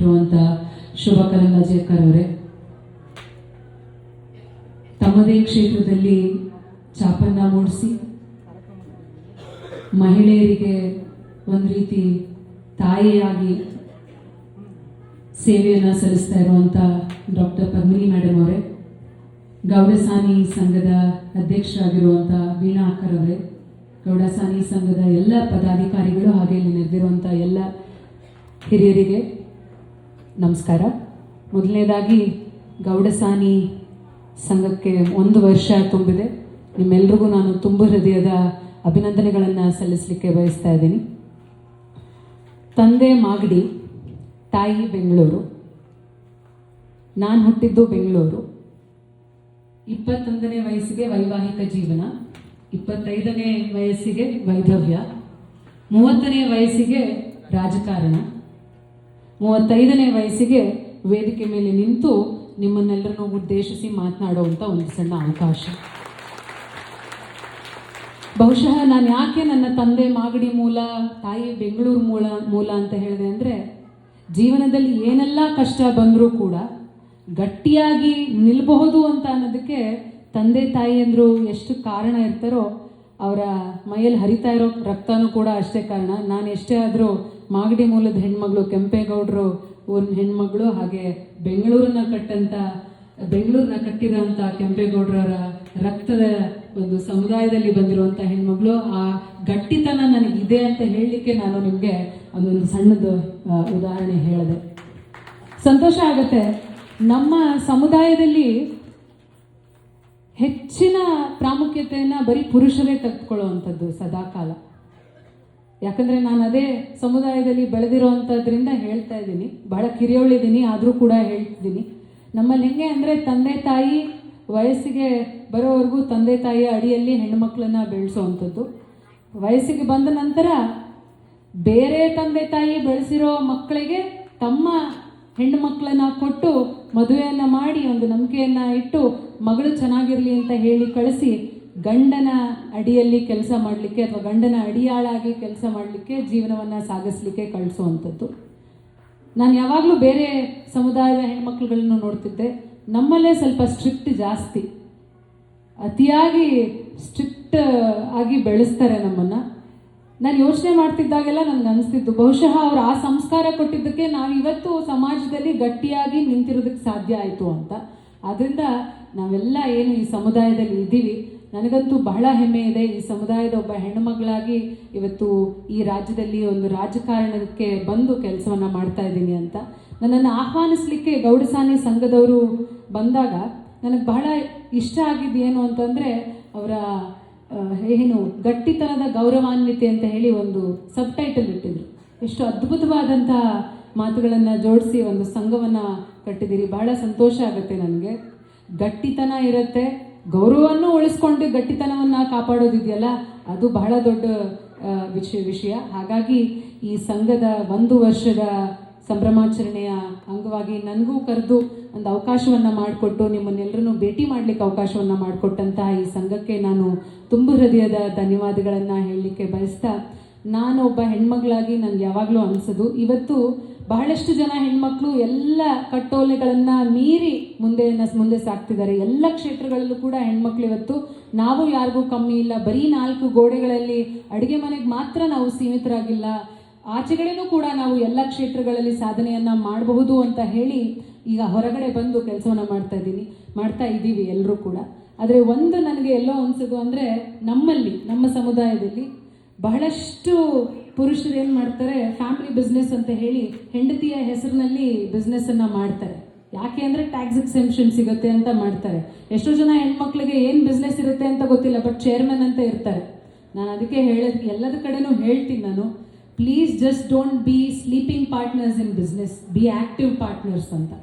ಇರುವಂಥ ಶೋಭಾ ಕರಂದ್ಲಾಜೇಕರ್ ಅವರೇ, ತಮ್ಮದೇ ಕ್ಷೇತ್ರದಲ್ಲಿ ಛಾಪನ್ನ ಮೂಡಿಸಿ ಮಹಿಳೆಯರಿಗೆ ಒಂದು ರೀತಿ ತಾಯಿಯಾಗಿ ಸೇವೆಯನ್ನು ಸಲ್ಲಿಸ್ತಾ ಇರುವಂಥ ಡಾಕ್ಟರ್ ಪದ್ಮಿನಿ ಮೇಡಮ್ ಅವರೇ, ಗೌಡಸಾನಿ ಸಂಘದ ಅಧ್ಯಕ್ಷರಾಗಿರುವಂಥ ವೀಣಾ ಅಕ್ಕರ್ ಅವರೇ, ಗೌಡಸಾನಿ ಸಂಘದ ಎಲ್ಲ ಪದಾಧಿಕಾರಿಗಳು ಹಾಗೆ ಇಲ್ಲಿ ನೆರೆದಿರುವಂಥ ಎಲ್ಲ ಹಿರಿಯರಿಗೆ ನಮಸ್ಕಾರ. ಮೊದಲನೇದಾಗಿ ಗೌಡಸಾನಿ ಸಂಘಕ್ಕೆ 1 ವರ್ಷ ತುಂಬಿದೆ. ನಿಮ್ಮೆಲ್ರಿಗೂ ನಾನು ತುಂಬ ಹೃದಯದ ಅಭಿನಂದನೆಗಳನ್ನು ಸಲ್ಲಿಸಲಿಕ್ಕೆ ಬಯಸ್ತಾ ಇದ್ದೀನಿ. ತಂದೆ ಮಾಗಡಿ, ತಾಯಿ ಬೆಂಗಳೂರು. ನಾನು ಹುಟ್ಟಿದ್ದು ಬೆಂಗಳೂರು. 21ನೇ ವಯಸ್ಸಿಗೆ ವೈವಾಹಿಕ ಜೀವನ, 25ನೇ ವಯಸ್ಸಿಗೆ ವೈಧವ್ಯ, 30ನೇ ವಯಸ್ಸಿಗೆ ರಾಜಕಾರಣ, 35ನೇ ವಯಸ್ಸಿಗೆ ವೇದಿಕೆ ಮೇಲೆ ನಿಂತು ನಿಮ್ಮನ್ನೆಲ್ಲರನ್ನೂ ಉದ್ದೇಶಿಸಿ ಮಾತನಾಡುವಂಥ ಒಂದು ಸಣ್ಣ ಅವಕಾಶ. ಬಹುಶಃ ನಾನು ಯಾಕೆ ನನ್ನ ತಂದೆ ಮಾಗಡಿ ಮೂಲ, ತಾಯಿ ಬೆಂಗಳೂರು ಮೂಲ ಅಂತ ಹೇಳಿದೆ ಅಂದರೆ, ಜೀವನದಲ್ಲಿ ಏನೆಲ್ಲ ಕಷ್ಟ ಬಂದರೂ ಕೂಡ ಗಟ್ಟಿಯಾಗಿ ನಿಲ್ಲಬಹುದು ಅಂತ ಅನ್ನೋದಕ್ಕೆ ತಂದೆ ತಾಯಿ ಅಂದರು ಎಷ್ಟು ಕಾರಣ ಇರ್ತಾರೋ, ಅವರ ಮೈಯಲ್ಲಿ ಹರಿತಾ ಇರೋ ರಕ್ತನೂ ಕೂಡ ಅಷ್ಟೇ ಕಾರಣ. ನಾನು ಎಷ್ಟೇ ಆದರೂ ಮಾಗಡಿ ಮೂಲದ ಹೆಣ್ಮಗಳು, ಕೆಂಪೇಗೌಡರು ಊರಿನ ಹೆಣ್ಮಗಳು, ಹಾಗೆ ಬೆಂಗಳೂರನ್ನ ಕಟ್ಟಿರೋಂಥ ಕೆಂಪೇಗೌಡರವರ ರಕ್ತದ ಒಂದು ಸಮುದಾಯದಲ್ಲಿ ಬಂದಿರುವಂಥ ಹೆಣ್ಮಗಳು. ಆ ಗಟ್ಟಿತನ ನನಗಿದೆ ಅಂತ ಹೇಳಲಿಕ್ಕೆ ನಾನು ನಿಮಗೆ ಅದೊಂದು ಸಣ್ಣದು ಉದಾಹರಣೆ ಹೇಳಿದೆ. ಸಂತೋಷ ಆಗುತ್ತೆ. ನಮ್ಮ ಸಮುದಾಯದಲ್ಲಿ ಹೆಚ್ಚಿನ ಪ್ರಾಮುಖ್ಯತೆಯನ್ನು ಬರೀ ಪುರುಷರೇ ತೆಗೆದುಕೊಳ್ಳುವಂಥದ್ದು ಸದಾಕಾಲ. ಯಾಕಂದರೆ ನಾನು ಅದೇ ಸಮುದಾಯದಲ್ಲಿ ಬೆಳೆದಿರೋವಂಥದ್ರಿಂದ ಹೇಳ್ತಾ ಇದ್ದೀನಿ, ಬಹಳ ಕಿರಿಯೋಳಿದ್ದೀನಿ ಆದರೂ ಕೂಡ ಹೇಳ್ತಿದ್ದೀನಿ. ನಮ್ಮಲ್ಲಿ ಹೆಂಗೆ ಅಂದರೆ, ತಂದೆ ತಾಯಿ ವಯಸ್ಸಿಗೆ ಬರೋವರೆಗೂ ತಂದೆ ತಾಯಿಯ ಅಡಿಯಲ್ಲಿ ಹೆಣ್ಣುಮಕ್ಕಳನ್ನು ಬೆಳೆಸೋವಂಥದ್ದು. ವಯಸ್ಸಿಗೆ ಬಂದ ನಂತರ ಬೇರೆ ತಂದೆ ತಾಯಿ ಬೆಳೆಸಿರೋ ಮಕ್ಕಳಿಗೆ ತಮ್ಮ ಹೆಣ್ಣು ಮಕ್ಕಳನ್ನು ಕೊಟ್ಟು ಮದುವೆಯನ್ನು ಮಾಡಿ ಒಂದು ನಂಬಿಕೆಯನ್ನು ಇಟ್ಟು ಮಗಳು ಚೆನ್ನಾಗಿರಲಿ ಅಂತ ಹೇಳಿ ಕಳಿಸಿ ಗಂಡನ ಅಡಿಯಲ್ಲಿ ಕೆಲಸ ಮಾಡಲಿಕ್ಕೆ ಅಥವಾ ಗಂಡನ ಅಡಿಯಾಳಾಗಿ ಕೆಲಸ ಮಾಡಲಿಕ್ಕೆ ಜೀವನವನ್ನು ಸಾಗಿಸ್ಲಿಕ್ಕೆ ಕಳಿಸುವಂಥದ್ದು. ನಾನು ಯಾವಾಗಲೂ ಬೇರೆ ಸಮುದಾಯದ ಹೆಣ್ಮಕ್ಳುಗಳನ್ನು ನೋಡ್ತಿದ್ದೆ. ನಮ್ಮಲ್ಲೇ ಸ್ವಲ್ಪ ಸ್ಟ್ರಿಕ್ಟ್ ಜಾಸ್ತಿ, ಅತಿಯಾಗಿ ಸ್ಟ್ರಿಕ್ಟ್ ಆಗಿ ಬೆಳೆಸ್ತಾರೆ ನಮ್ಮನ್ನು. ನಾನು ಯೋಚನೆ ಮಾಡ್ತಿದ್ದಾಗೆಲ್ಲ ನನಗೆ ಅನಿಸ್ತಿತ್ತು, ಬಹುಶಃ ಅವರು ಆ ಸಂಸ್ಕಾರ ಕೊಟ್ಟಿದ್ದಕ್ಕೆ ನಾವಿವತ್ತು ಸಮಾಜದಲ್ಲಿ ಗಟ್ಟಿಯಾಗಿ ನಿಂತಿರೋದಕ್ಕೆ ಸಾಧ್ಯ ಆಯಿತು ಅಂತ. ಆದ್ದರಿಂದ ನಾವೆಲ್ಲ ಏನು ಈ ಸಮುದಾಯದಲ್ಲಿ ಇದ್ದೀವಿ, ನನಗಂತೂ ಬಹಳ ಹೆಮ್ಮೆ ಇದೆ. ಈ ಸಮುದಾಯದ ಒಬ್ಬ ಹೆಣ್ಣುಮಗಳಾಗಿ ಇವತ್ತು ಈ ರಾಜ್ಯದಲ್ಲಿ ಒಂದು ರಾಜಕಾರಣಕ್ಕೆ ಬಂದು ಕೆಲಸವನ್ನು ಮಾಡ್ತಾ ಇದ್ದೀನಿ ಅಂತ. ನನ್ನನ್ನು ಆಹ್ವಾನಿಸಲಿಕ್ಕೆ ಗೌಡಸಾನಿ ಸಂಘದವರು ಬಂದಾಗ ನನಗೆ ಬಹಳ ಇಷ್ಟ ಆಗಿದ್ದು ಏನು ಅಂತಂದರೆ, ಅವರ ಏನು ಗಟ್ಟಿತನದ ಗೌರವಾನ್ವಿತೆ ಅಂತ ಹೇಳಿ ಒಂದು ಸಬ್ ಟೈಟಲ್ ಇಟ್ಟಿದ್ರು. ಎಷ್ಟು ಅದ್ಭುತವಾದಂಥ ಮಾತುಗಳನ್ನು ಜೋಡಿಸಿ ಒಂದು ಸಂಘವನ್ನು ಕಟ್ಟಿದ್ದೀರಿ. ಬಹಳ ಸಂತೋಷ ಆಗುತ್ತೆ ನನಗೆ. ಗಟ್ಟಿತನ ಇರುತ್ತೆ, ಗೌರವವನ್ನು ಉಳಿಸ್ಕೊಂಡು ಗಟ್ಟಿತನವನ್ನು ಕಾಪಾಡೋದಿದೆಯಲ್ಲ, ಅದು ಬಹಳ ದೊಡ್ಡ ವಿಷಯ. ಹಾಗಾಗಿ ಈ ಸಂಘದ 1 ವರ್ಷದ ಸಂಭ್ರಮಾಚರಣೆಯ ಅಂಗವಾಗಿ ನನಗೂ ಕರೆದು ಒಂದು ಅವಕಾಶವನ್ನು ಮಾಡಿಕೊಟ್ಟು ನಿಮ್ಮನ್ನೆಲ್ಲರನ್ನೂ ಭೇಟಿ ಮಾಡಲಿಕ್ಕೆ ಅವಕಾಶವನ್ನು ಮಾಡಿಕೊಟ್ಟಂತಹ ಈ ಸಂಘಕ್ಕೆ ನಾನು ತುಂಬ ಹೃದಯದ ಧನ್ಯವಾದಗಳನ್ನು ಹೇಳಲಿಕ್ಕೆ ಬಯಸ್ತಾ, ನಾನು ಒಬ್ಬ ಹೆಣ್ಮಗಳಾಗಿ ನನಗೆ ಯಾವಾಗಲೂ ಅನಿಸೋದು, ಇವತ್ತು ಬಹಳಷ್ಟು ಜನ ಹೆಣ್ಮಕ್ಳು ಎಲ್ಲ ಕಟ್ಟೋಲೆಗಳನ್ನು ಮೀರಿ ಮುಂದೆ ಸಾಗ್ತಿದ್ದಾರೆ. ಎಲ್ಲ ಕ್ಷೇತ್ರಗಳಲ್ಲೂ ಕೂಡ ಹೆಣ್ಮಕ್ಳು ಇವತ್ತು ನಾವು ಯಾರಿಗೂ ಕಮ್ಮಿ ಇಲ್ಲ. ಬರೀ 4 ಗೋಡೆಗಳಲ್ಲಿ ಅಡುಗೆ ಮನೆಗೆ ಮಾತ್ರ ನಾವು ಸೀಮಿತರಾಗಿಲ್ಲ, ಆಚೆಗಡೆನೂ ಕೂಡ ನಾವು ಎಲ್ಲ ಕ್ಷೇತ್ರಗಳಲ್ಲಿ ಸಾಧನೆಯನ್ನು ಮಾಡಬಹುದು ಅಂತ ಹೇಳಿ ಈಗ ಹೊರಗಡೆ ಬಂದು ಕೆಲಸವನ್ನು ಮಾಡ್ತಾ ಇದ್ದೀವಿ ಎಲ್ಲರೂ ಕೂಡ. ಆದರೆ ಒಂದು ನನಗೆ ಎಲ್ಲೋ ಅನಿಸೋದು ಅಂದರೆ, ನಮ್ಮ ಸಮುದಾಯದಲ್ಲಿ ಬಹಳಷ್ಟು ಪುರುಷರು ಏನು ಮಾಡ್ತಾರೆ, ಫ್ಯಾಮಿಲಿ ಬಿಸ್ನೆಸ್ ಅಂತ ಹೇಳಿ ಹೆಂಡತಿಯ ಹೆಸರಿನಲ್ಲಿ ಬಿಸ್ನೆಸ್ಸನ್ನು ಮಾಡ್ತಾರೆ. ಯಾಕೆ ಅಂದರೆ ಟ್ಯಾಕ್ಸ್ ಎಕ್ಸೆಂಪ್ಷನ್ ಸಿಗುತ್ತೆ ಅಂತ ಮಾಡ್ತಾರೆ. ಎಷ್ಟೋ ಜನ ಹೆಣ್ಮಕ್ಳಿಗೆ ಏನು ಬಿಸ್ನೆಸ್ ಇರುತ್ತೆ ಅಂತ ಗೊತ್ತಿಲ್ಲ, ಬಟ್ ಚೇರ್ಮನ್ ಅಂತ ಇರ್ತಾರೆ. ನಾನು ಅದಕ್ಕೆ ಎಲ್ಲದ ಕಡೆನೂ ಹೇಳ್ತೀನಿ ನಾನು, please just don't be sleeping partners in business, B active partners ಅಂತ.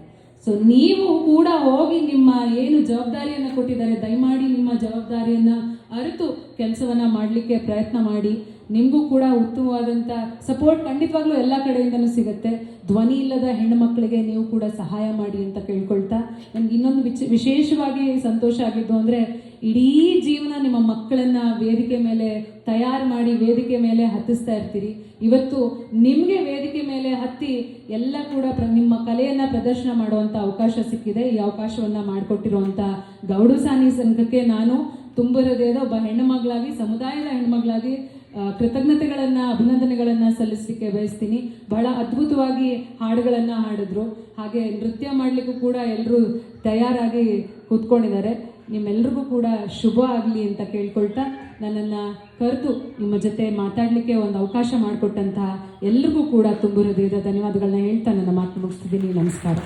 ಸೊ ನೀವು ಕೂಡ ಹೋಗಿ ನಿಮ್ಮ ಏನು ಜವಾಬ್ದಾರಿಯನ್ನು ಕೊಟ್ಟಿದ್ದಾರೆ, ದಯಮಾಡಿ ನಿಮ್ಮ ಜವಾಬ್ದಾರಿಯನ್ನು ಅರಿತು ಕೆಲಸವನ್ನು ಮಾಡಲಿಕ್ಕೆ ಪ್ರಯತ್ನ ಮಾಡಿ. ನಿಮಗೂ ಕೂಡ ಉತ್ತಮವಾದಂಥ ಸಪೋರ್ಟ್ ಖಂಡಿತವಾಗ್ಲೂ ಎಲ್ಲ ಕಡೆಯಿಂದನೂ ಸಿಗುತ್ತೆ. ಧ್ವನಿ ಇಲ್ಲದ ಹೆಣ್ಣು ಮಕ್ಕಳಿಗೆ ನೀವು ಕೂಡ ಸಹಾಯ ಮಾಡಿ ಅಂತ ಕೇಳ್ಕೊಳ್ತಾ, ನನಗೆ ಇನ್ನೊಂದು ವಿಶೇಷವಾಗಿ ಸಂತೋಷ ಆಗಿದ್ದು ಅಂದರೆ, ಇಡೀ ಜೀವನ ನಿಮ್ಮ ಮಕ್ಕಳನ್ನ ವೇದಿಕೆ ಮೇಲೆ ತಯಾರು ಮಾಡಿ ವೇದಿಕೆ ಮೇಲೆ ಹತ್ತಿಸ್ತಾ ಇರ್ತೀರಿ. ಇವತ್ತು ನಿಮಗೆ ವೇದಿಕೆ ಮೇಲೆ ಹತ್ತಿ ಎಲ್ಲ ಕೂಡ ನಿಮ್ಮ ಕಲೆಯನ್ನ ಪ್ರದರ್ಶನ ಮಾಡುವಂತ ಅವಕಾಶ ಸಿಕ್ಕಿದೆ. ಈ ಅವಕಾಶವನ್ನ ಮಾಡಿಕೊಟ್ಟಿರುವಂತ ಗೌಡು ಸಾನಿ ಸಂಘಕ್ಕೆ ನಾನು ತುಂಬ ಹೃದಯದ ಒಬ್ಬ ಹೆಣ್ಣುಮಗಳಾಗಿ, ಸಮುದಾಯದ ಹೆಣ್ಮಗಳಾಗಿ ಕೃತಜ್ಞತೆಗಳನ್ನ, ಅಭಿನಂದನೆಗಳನ್ನ ಸಲ್ಲಿಸಲಿಕ್ಕೆ ಬಯಸ್ತೀನಿ. ಬಹಳ ಅದ್ಭುತವಾಗಿ ಹಾಡುಗಳನ್ನ ಹಾಡಿದ್ರು. ಹಾಗೆ ನೃತ್ಯ ಮಾಡಲಿಕ್ಕೂ ಕೂಡ ಎಲ್ಲರೂ ತಯಾರಾಗಿ ಕೂತ್ಕೊಂಡಿದ್ದಾರೆ. ನಿಮ್ಮೆಲ್ರಿಗೂ ಕೂಡ ಶುಭ ಆಗಲಿ ಅಂತ ಕೇಳ್ಕೊಳ್ತಾ, ನನ್ನನ್ನು ಕರೆದು ನಿಮ್ಮ ಜೊತೆ ಮಾತಾಡಲಿಕ್ಕೆ ಒಂದು ಅವಕಾಶ ಮಾಡಿಕೊಟ್ಟಂತಹ ಎಲ್ರಿಗೂ ಕೂಡ ತುಂಬ ಹೃದಯದ ಧನ್ಯವಾದಗಳನ್ನ ಹೇಳ್ತಾ ನನ್ನ ಮಾತು ಮುಗಿಸ್ತಿದ್ದೀನಿ. ನಮಸ್ಕಾರ.